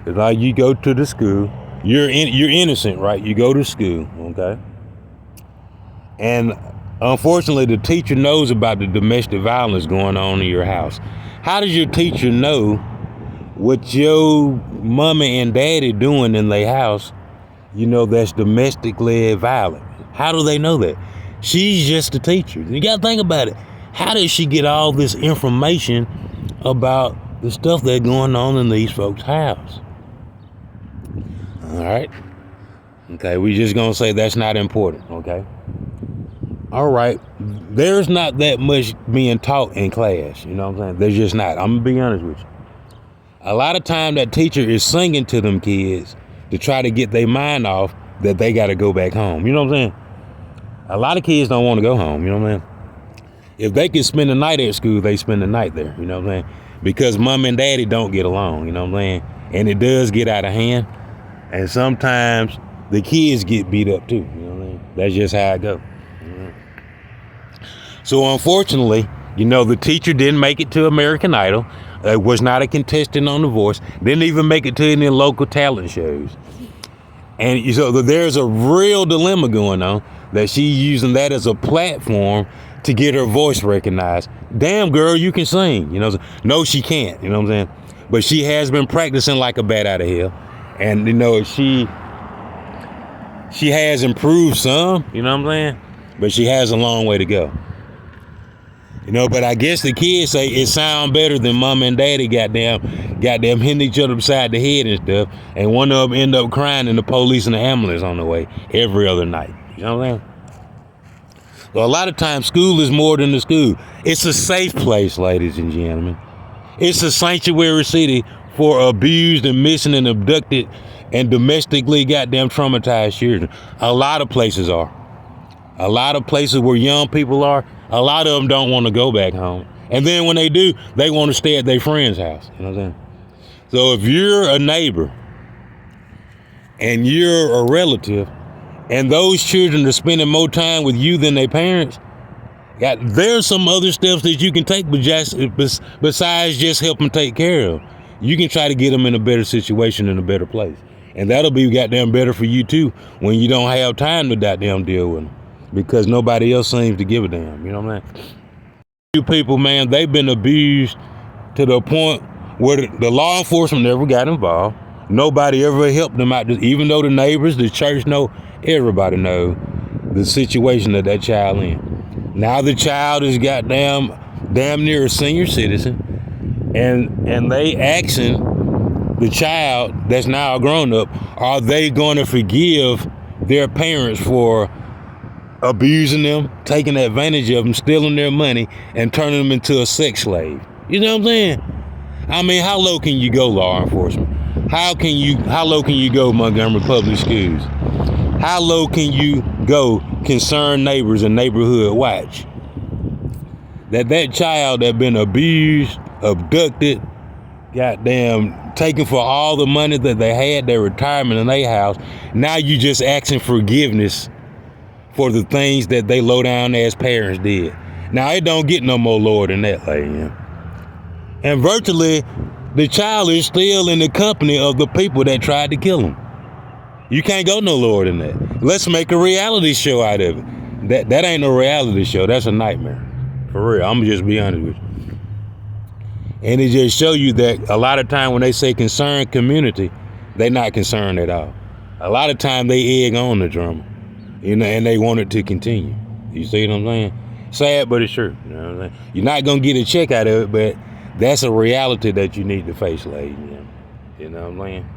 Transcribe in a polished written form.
It's like you go to the school. You're innocent, right? You go to school, okay? And unfortunately, the teacher knows about the domestic violence going on in your house. How does your teacher know what your mommy and daddy doing in their house, that's domestically violent? How do they know that? She's just a teacher. You got to think about it. How does she get all this information about the stuff that's going on in these folks' house? All right. Okay, we just going to say that's not important, okay? All right. There's not that much being taught in class, you know what I'm saying? There's just not. I'm going to be honest with you. A lot of time that teacher is singing to them kids to try to get their mind off that they got to go back home. You know what I'm saying? A lot of kids don't want to go home. You know what I'm saying? If they can spend the night at school, they spend the night there. You know what I'm saying? Because mom and daddy don't get along. You know what I'm saying? And it does get out of hand. And sometimes the kids get beat up too. You know what I mean? That's just how it goes. So unfortunately, the teacher didn't make it to American Idol. Was not a contestant on The Voice. Didn't even make it to any local talent shows. And so there's a real dilemma going on that she's using that as a platform to get her voice recognized. Damn, girl, you can sing. No, she can't. You know what I'm saying? But she has been practicing like a bat out of hell. And, she has improved some, you know what I'm saying? But she has a long way to go. But I guess the kids say it sound better than mom and daddy goddamn hitting each other beside the head and stuff. And one of them end up crying in the police and the ambulance on the way every other night. You know what I'm saying? So a lot of times school is more than the school. It's a safe place, ladies and gentlemen. It's a sanctuary city for abused and missing and abducted and domestically goddamn traumatized children. A lot of places are. A lot of places where young people are, a lot of them don't want to go back home. And then when they do, they want to stay at their friend's house. You know what I'm saying? So if you're a neighbor and you're a relative and those children are spending more time with you than their parents, there's some other steps that you can take besides just help them take care of. You can try to get them in a better situation, in a better place. And that'll be goddamn better for you too when you don't have time to goddamn deal with them. Because nobody else seems to give a damn, you know what I'm saying? You people, man, they've been abused to the point where the law enforcement never got involved. Nobody ever helped them out, even though the neighbors, the church know, everybody know the situation that child in. Now the child is damn near a senior citizen, and they asking the child that's now a grown up, are they going to forgive their parents for abusing them, taking advantage of them, stealing their money, and turning them into a sex slave? You know what I'm saying? I mean, how low can you go, law enforcement? How low can you go, Montgomery Public Schools? How low can you go, concerned neighbors and neighborhood watch? That child that been abused, abducted, goddamn taken for all the money that they had, their retirement in their house, now you just asking forgiveness for the things that they low down ass parents did. Now it don't get no more lower than that, lady. And virtually, the child is still in the company of the people that tried to kill him. You can't go no lower than that. Let's make a reality show out of it. That ain't no reality show. That's a nightmare. For real. I'm just be honest with you. And it just show you that a lot of time when they say concerned community, they not concerned at all. A lot of time they egg on the drama. And they want it to continue. You see what I'm saying? Sad, but it's true. You know what I'm saying? You're not gonna get a check out of it, but that's a reality that you need to face, lady. You know what I'm saying?